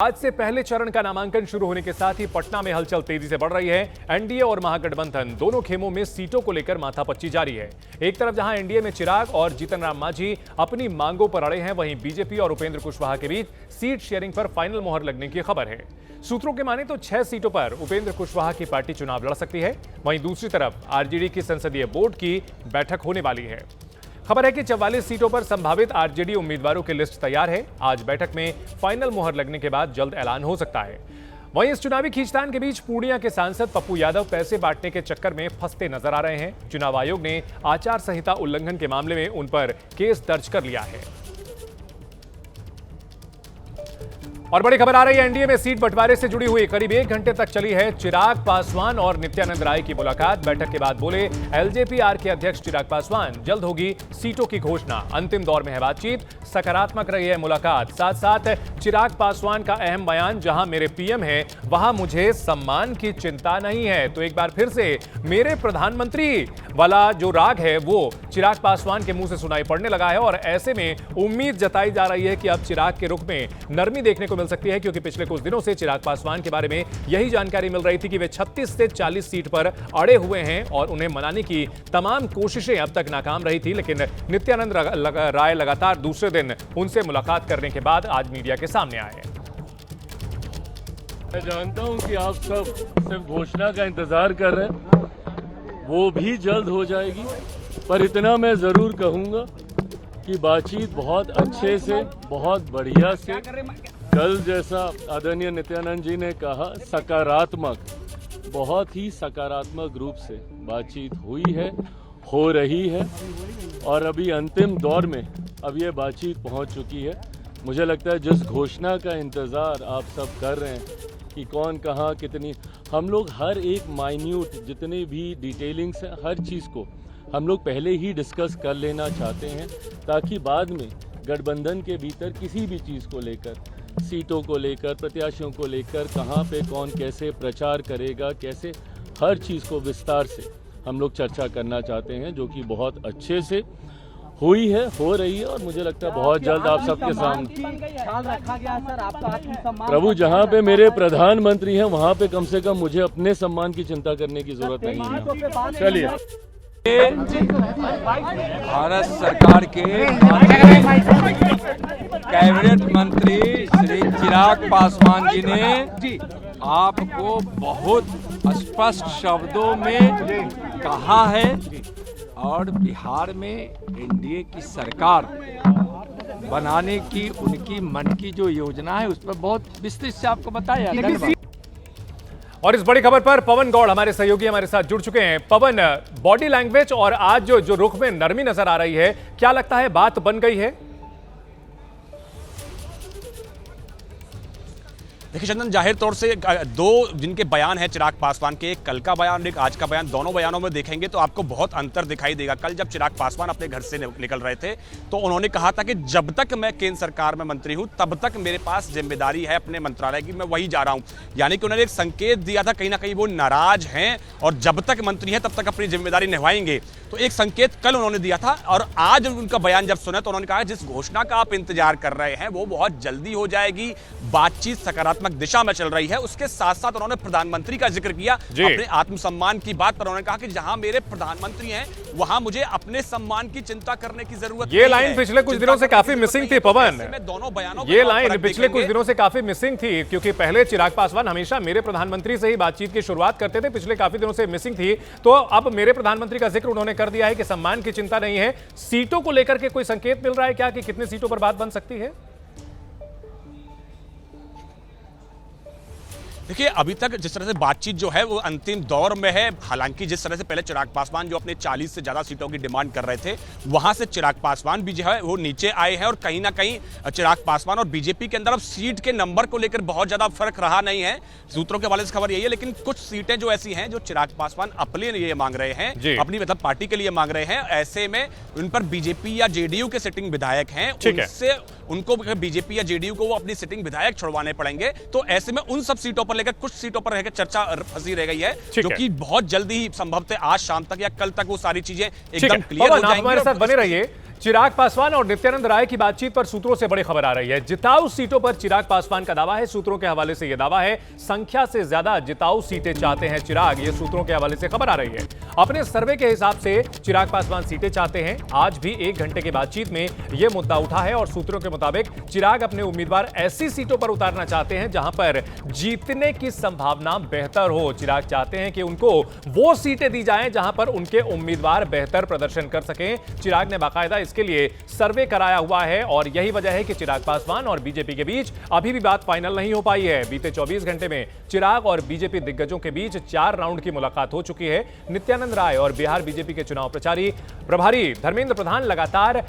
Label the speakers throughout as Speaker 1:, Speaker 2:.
Speaker 1: आज से पहले चरण का नामांकन शुरू होने के साथ ही पटना में हलचल तेजी से बढ़ रही है। एनडीए और महागठबंधन दोनों खेमों में सीटों को लेकर माथापच्ची जारी है। एक तरफ जहां एनडीए में चिराग और जीतन राम मांझी अपनी मांगों पर अड़े हैं, वहीं बीजेपी और उपेंद्र कुशवाहा के बीच सीट शेयरिंग पर फाइनल मोहर लगने की खबर है। सूत्रों के माने तो 6 सीटों पर उपेंद्र कुशवाहा की पार्टी चुनाव लड़ सकती है। वहीं दूसरी तरफ आरजेडी की संसदीय बोर्ड की बैठक होने वाली है। खबर है कि 44 सीटों पर संभावित आरजेडी उम्मीदवारों की लिस्ट तैयार है। आज बैठक में फाइनल मोहर लगने के बाद जल्द ऐलान हो सकता है। वहीं इस चुनावी खींचतान के बीच पूर्णिया के सांसद पप्पू यादव पैसे बांटने के चक्कर में फंसते नजर आ रहे हैं। चुनाव आयोग ने आचार संहिता उल्लंघन के मामले में उन पर केस दर्ज कर लिया है। और बड़ी खबर आ रही है, एनडीए में सीट बंटवारे से जुड़ी हुई करीब 1 घंटे तक चली है चिराग पासवान और नित्यानंद राय की मुलाकात। बैठक के बाद बोले एलजेपीआर के अध्यक्ष चिराग पासवान, जल्द होगी सीटों की घोषणा। अंतिम दौर में है बातचीत, सकारात्मक रही है मुलाकात। साथ साथ चिराग पासवान का अहम बयान, जहां मेरे पीएम है वहां मुझे सम्मान की चिंता नहीं है। तो एक बार फिर से मेरे प्रधानमंत्री वाला जो राग है वो चिराग पासवान के मुंह से सुनाई पड़ने लगा है। और ऐसे में उम्मीद जताई जा रही है कि अब चिराग के रुख में नरमी देखने को मिल सकती है, क्योंकि पिछले कुछ दिनों से चिराग पासवान के बारे में यही जानकारी मिल रही थी कि वे 36 से 40 सीट पर अड़े हुए हैं और उन्हें मनाने की तमाम कोशिशें अब तक नाकाम रही थी। लेकिन नित्यानंद राय लगातार दूसरे दिन उनसे मुलाकात करने के बाद आज मीडिया के सामने आए हैं।
Speaker 2: मैं जानता हूं कि आप सब सिर्फ घोषणा का इंतजार कर रहे हैं, वो भी जल्द हो जाएगी। पर इतना मैं जरूर कहूंगा कि बातचीत बहुत अच्छे से, बहुत बढ़िया से, कल जैसा आदरणीय नित्यानंद जी ने कहा, सकारात्मक, बहुत ही सकारात्मक रूप से बातचीत हुई है, हो रही है। और अभी अंतिम दौर में अब ये बातचीत पहुंच चुकी है। मुझे लगता है जिस घोषणा का इंतज़ार आप सब कर रहे हैं कि कौन कहाँ कितनी, हम लोग हर एक माइन्यूट जितने भी डिटेलिंग्स हैं, हर चीज़ को हम लोग पहले ही डिस्कस कर लेना चाहते हैं, ताकि बाद में गठबंधन के भीतर किसी भी चीज़ को लेकर, सीटों को लेकर, प्रत्याशियों को लेकर, कहाँ पे कौन कैसे प्रचार करेगा, कैसे, हर चीज़ को विस्तार से हम लोग चर्चा करना चाहते हैं, जो कि बहुत अच्छे से हुई है, हो रही है। और मुझे लगता है बहुत जल्द आप सबके सामने प्रभु, जहाँ पे मेरे प्रधानमंत्री हैं वहाँ पे कम से कम मुझे अपने सम्मान की चिंता करने की जरूरत नहीं है। चलिए,
Speaker 3: भारत सरकार के कैबिनेट मंत्री श्री चिराग पासवान जी ने आपको बहुत स्पष्ट शब्दों में कहा है और बिहार में एनडीए की सरकार बनाने की उनकी मन की जो योजना है उस पर बहुत विस्तृत से आपको बताया। धन्यवाद।
Speaker 1: और इस बड़ी खबर पर पवन गौड़ हमारे सहयोगी हमारे साथ जुड़ चुके हैं। पवन, बॉडी लैंग्वेज और आज जो रुख में नरमी नजर आ रही है, क्या लगता है बात बन गई है?
Speaker 4: देखिए चंदन, जाहिर तौर से दो जिनके बयान है चिराग पासवान के, एक कल का बयान और एक आज का बयान, दोनों बयानों में देखेंगे तो आपको बहुत अंतर दिखाई देगा। कल जब चिराग पासवान अपने घर से निकल रहे थे तो उन्होंने कहा था कि जब तक मैं केंद्र सरकार में मंत्री हूं तब तक मेरे पास जिम्मेदारी है अपने मंत्रालय की, मैं वही जा रहा हूं। यानी कि उन्होंने एक संकेत दिया था कहीं ना कहीं वो नाराज हैं और जब तक मंत्री हैं तब तक अपनी जिम्मेदारी निभाएंगे। तो एक संकेत कल उन्होंने दिया था और आज उनका बयान जब सुना तो उन्होंने कहा जिस घोषणा का आप इंतजार कर रहे हैं वो बहुत जल्दी हो जाएगी। बातचीत सकारात्मक दिशा में चल रही है। उसके साथ साथ उन्होंने प्रधानमंत्री का जिक्र किया, अपने आत्मसम्मान की बात पर उन्होंने कहा कि जहां मेरे प्रधानमंत्री हैं वहां मुझे अपने सम्मान की चिंता करने की जरूरत नहीं है।
Speaker 1: ये लाइन पिछले कुछ दिनों से काफी मिसिंग थी पवन।
Speaker 4: दोनों बयानों
Speaker 1: ये लाइन पिछले कुछ दिनों से काफी मिसिंग थी, क्योंकि पहले चिराग पासवान हमेशा मेरे प्रधानमंत्री से ही बातचीत की शुरुआत करते थे, पिछले काफी दिनों से मिसिंग थी। तो अब मेरे प्रधानमंत्री का जिक्र उन्होंने कर दिया है कि सम्मान की चिंता नहीं है। सीटों को लेकर के कोई संकेत मिल रहा है क्या कि कितनी सीटों पर बात बन सकती है?
Speaker 4: देखिए अभी तक जिस तरह से बातचीत जो है वो अंतिम दौर में है। हालांकि जिस तरह से पहले चिराग पासवान जो अपने 40 से ज्यादा सीटों की डिमांड कर रहे थे, वहां से चिराग पासवान भी जो है वो नीचे आए हैं और कहीं ना कहीं चिराग पासवान और बीजेपी के अंदर अब सीट के नंबर को लेकर बहुत ज्यादा फर्क रहा नहीं है। सूत्रों के हवाले से खबर यही है, लेकिन कुछ सीटें जो ऐसी हैं जो चिराग पासवान अपने लिए मांग रहे हैं, अपनी मतलब पार्टी के लिए मांग रहे हैं। ऐसे में उन पर बीजेपी या जेडीयू के सिटिंग विधायक हैं, उनसे उनको बीजेपी या जेडीयू को वो अपनी सिटिंग विधायक छुड़वाने पड़ेंगे। तो ऐसे में उन सब सीटों पर लेकर, कुछ सीटों पर रहकर चर्चा फंसी रह गई है, जो कि बहुत जल्दी ही संभवतः आज शाम तक या कल तक वो सारी चीजें एकदम क्लियर हो जाएंगी।
Speaker 1: हमारे साथ बने रहिए। चिराग पासवान और नित्यानंद राय की बातचीत पर सूत्रों से बड़ी खबर आ रही है। जिताऊ सीटों पर चिराग पासवान का दावा है। सूत्रों के हवाले से यह दावा है, संख्या से ज्यादा जिताऊ सीटें चाहते हैं चिराग। ये सूत्रों के हवाले से खबर आ रही है। अपने सर्वे के हिसाब से चिराग पासवान सीटें चाहते हैं। आज भी 1 घंटे की बातचीत में यह मुद्दा उठा है और सूत्रों के मुताबिक चिराग अपने उम्मीदवार ऐसी सीटों पर उतारना चाहते हैं जहां पर जीतने की संभावना बेहतर हो। चिराग चाहते हैं कि उनको वो सीटें दी जाएं जहां पर उनके उम्मीदवार बेहतर प्रदर्शन कर सकें। चिराग ने बाकायदा इसके लिए सर्वे कराया हुआ है और यही वजह है कि चिराग पासवान और बीजेपी के बीच अभी भी बात फाइनल नहीं हो पाई है। बीते 24 घंटे में चिराग और बीजेपी दिग्गजों के बीच 4 राउंड की मुलाकात हो चुकी है। नित्यानंद राय और बिहार बीजेपी के चुनाव प्रचारी प्रभारी धर्मेंद्र प्रधान लगातार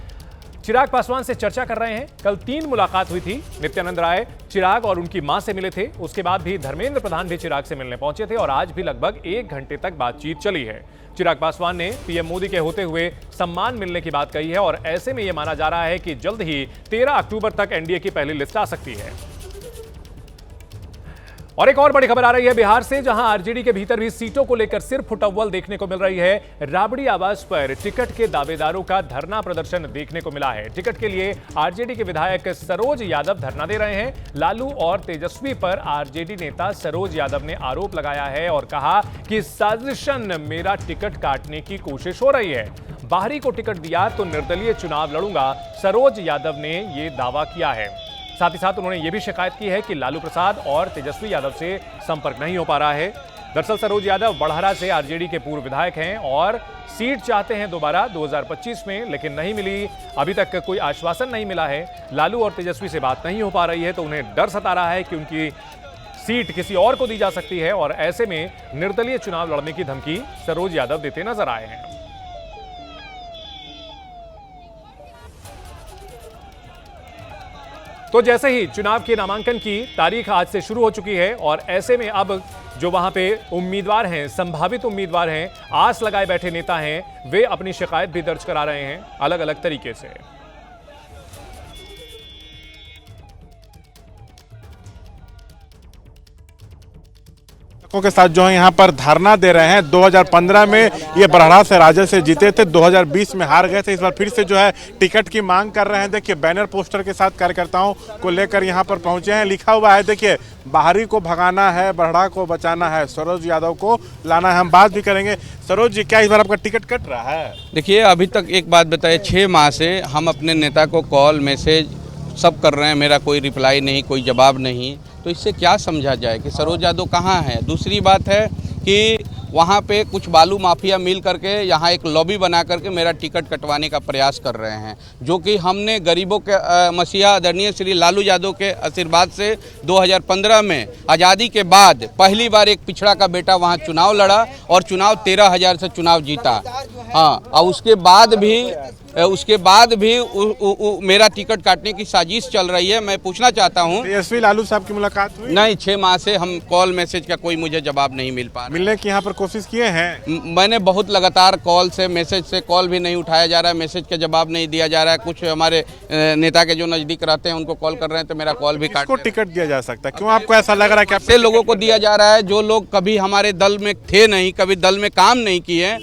Speaker 1: चिराग पासवान से चर्चा कर रहे हैं। कल 3 मुलाकात हुई थी। नित्यानंद राय चिराग और उनकी मां से मिले थे। उसके बाद भी धर्मेंद्र प्रधान भी चिराग से मिलने पहुंचे थे और आज भी लगभग 1 घंटे तक बातचीत चली है। चिराग पासवान ने पीएम मोदी के होते हुए सम्मान मिलने की बात कही है और ऐसे में यह माना जा रहा है कि जल्द ही 13 अक्टूबर तक एनडीए की पहली लिस्ट आ सकती है। और एक और बड़ी खबर आ रही है बिहार से, जहां आरजेडी के भीतर भी सीटों को लेकर सिर्फ फुटअव्वल देखने को मिल रही है। राबड़ी आवास पर टिकट के दावेदारों का धरना प्रदर्शन देखने को मिला है। टिकट के लिए आरजेडी के विधायक सरोज यादव धरना दे रहे हैं। लालू और तेजस्वी पर आरजेडी नेता सरोज यादव ने आरोप लगाया है और कहा कि साजिशन मेरा टिकट काटने की कोशिश हो रही है। बाहरी को टिकट दिया तो निर्दलीय चुनाव लड़ूंगा, सरोज यादव ने यह दावा किया है। साथ ही साथ उन्होंने यह भी शिकायत की है कि लालू प्रसाद और तेजस्वी यादव से संपर्क नहीं हो पा रहा है। दरअसल सरोज यादव बड़हरा से आरजेडी के पूर्व विधायक हैं और सीट चाहते हैं दोबारा 2025 में, लेकिन नहीं मिली। अभी तक कोई आश्वासन नहीं मिला है। लालू और तेजस्वी से बात नहीं हो पा रही है तो उन्हें डर सता रहा है कि उनकी सीट किसी और को दी जा सकती है और ऐसे में निर्दलीय चुनाव लड़ने की धमकी सरोज यादव देते नजर आए हैं। तो जैसे ही चुनाव के नामांकन की तारीख आज से शुरू हो चुकी है और ऐसे में अब जो वहां पे उम्मीदवार हैं, संभावित उम्मीदवार हैं, आस लगाए बैठे नेता हैं, वे अपनी शिकायत भी दर्ज करा रहे हैं अलग अलग तरीके से।
Speaker 5: के साथ जो है यहाँ पर धरना दे रहे हैं। 2015 में ये बड़हरा से राजद से जीते थे, 2020 में हार गए थे। इस बार फिर से जो है टिकट की मांग कर रहे हैं। देखिए बैनर पोस्टर के साथ कार्यकर्ताओं को लेकर यहाँ पर पहुंचे हैं। लिखा हुआ है, देखिए, बाहरी को भगाना है, बड़हरा को बचाना है, सरोज यादव को लाना है। हम बात भी करेंगे। सरोज जी, क्या इस बार आपका टिकट कट रहा है?
Speaker 6: देखिए, अभी तक एक बात बताइए, 6 माह से हम अपने नेता को कॉल मैसेज सब कर रहे हैं, मेरा कोई रिप्लाई नहीं, कोई जवाब नहीं। तो इससे क्या समझा जाए कि सरोज यादव कहाँ है? दूसरी बात है कि वहाँ पे कुछ बालू माफिया मिल करके यहाँ एक लॉबी बना करके मेरा टिकट कटवाने का प्रयास कर रहे हैं, जो कि हमने गरीबों के मसीहा आदरणीय श्री लालू यादव के आशीर्वाद से 2015 में आज़ादी के बाद पहली बार एक पिछड़ा का बेटा वहाँ चुनाव लड़ा और चुनाव 13,000 से चुनाव जीता। हाँ, और उसके बाद भी मेरा टिकट काटने की साजिश चल रही है। मैं पूछना चाहता हूँ,
Speaker 5: तेजस्वी लालू साहब की मुलाकात हुई?
Speaker 6: नहीं, 6 माह से हम कॉल मैसेज का कोई मुझे जवाब नहीं मिल पा रहा।
Speaker 5: मिलने की यहाँ पर कोशिश किए हैं?
Speaker 6: मैंने बहुत लगातार कॉल से मैसेज से कॉल भी नहीं उठाया जा रहा है, मैसेज का जवाब नहीं दिया जा रहा है। कुछ हमारे नेता के जो नज़दीक रहते हैं उनको कॉल कर रहे हैं तो मेरा कॉल भी काट।
Speaker 5: किसको टिकट दिया जा सकता है? क्यों आपको ऐसा लग रहा है कि
Speaker 6: ऐसे लोगों को दिया जा रहा है जो लोग कभी हमारे दल में थे नहीं, कभी दल में काम नहीं किए।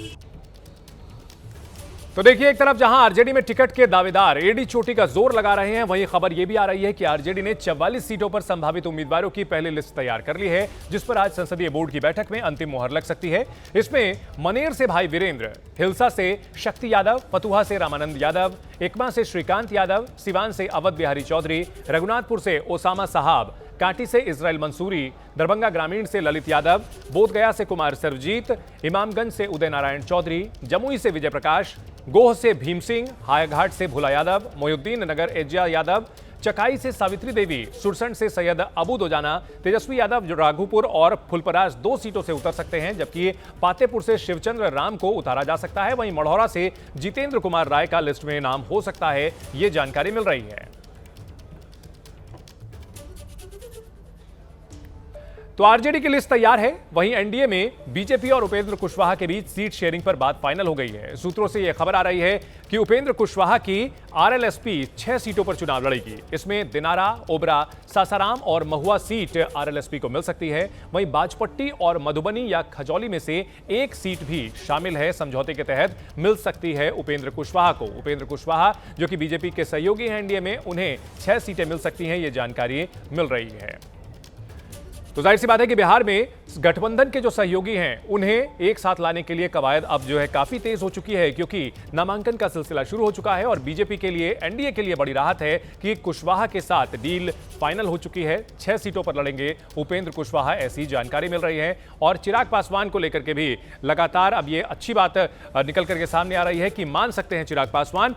Speaker 1: तो देखिए, एक तरफ जहां आरजेडी में टिकट के दावेदार एडी चोटी का जोर लगा रहे हैं, वहीं खबर यह भी आ रही है कि आरजेडी ने 44 सीटों पर संभावित उम्मीदवारों की पहली लिस्ट तैयार कर ली है, जिस पर आज संसदीय बोर्ड की बैठक में अंतिम मुहर लग सकती है। इसमें मनेर से भाई वीरेंद्र, हिलसा से शक्ति यादव, फतुहा से रामानंद यादव, एकमा से श्रीकांत यादव, सिवान से अवध बिहारी चौधरी, रघुनाथपुर से ओसामा साहब, कांटी से इजराइल मंसूरी, दरभंगा ग्रामीण से ललित यादव, बोधगया से कुमार सरजीत, इमामगंज से उदय नारायण चौधरी, जमुई से विजय प्रकाश, गोह से भीम सिंह, हायाघाट से भोला यादव, मोयुद्दीन नगर एजिया यादव, चकाई से सावित्री देवी, सुरसंड से सैयद अबू दोजाना, तेजस्वी यादव राघोपुर और फुलपरास 2 सीटों से उतर सकते हैं, जबकि पातेपुर से शिवचंद्र राम को उतारा जा सकता है। वहीं मढ़ौरा से जितेंद्र कुमार राय का लिस्ट में नाम हो सकता है, ये जानकारी मिल रही है। तो आरजेडी की लिस्ट तैयार है। वहीं एनडीए में बीजेपी और उपेंद्र कुशवाहा के बीच सीट शेयरिंग पर बात फाइनल हो गई है। सूत्रों से यह खबर आ रही है कि उपेंद्र कुशवाहा की आरएलएसपी 6 सीटों पर चुनाव लड़ेगी। इसमें दिनारा, ओबरा, सासाराम और महुआ सीट आरएलएसपी को मिल सकती है। वहीं बाजपट्टी और मधुबनी या खजौली में से एक सीट भी शामिल है। समझौते के तहत मिल सकती है उपेंद्र कुशवाहा को। उपेंद्र कुशवाहा जो कि बीजेपी के सहयोगी हैं एनडीए में, उन्हें 6 सीटें मिल सकती हैं, ये जानकारी मिल रही है। तो जाहिर सी बात है कि बिहार में गठबंधन के जो सहयोगी हैं उन्हें एक साथ लाने के लिए कवायद अब जो है काफी तेज हो चुकी है, क्योंकि नामांकन का सिलसिला शुरू हो चुका है और बीजेपी के लिए, एनडीए के लिए बड़ी राहत है कि कुशवाहा के साथ डील फाइनल हो चुकी है। 6 सीटों पर लड़ेंगे उपेंद्र कुशवाहा, ऐसी जानकारी मिल रही है। और चिराग पासवान को लेकर के भी लगातार अब ये अच्छी बात निकल करके सामने आ रही है कि मान सकते हैं चिराग पासवान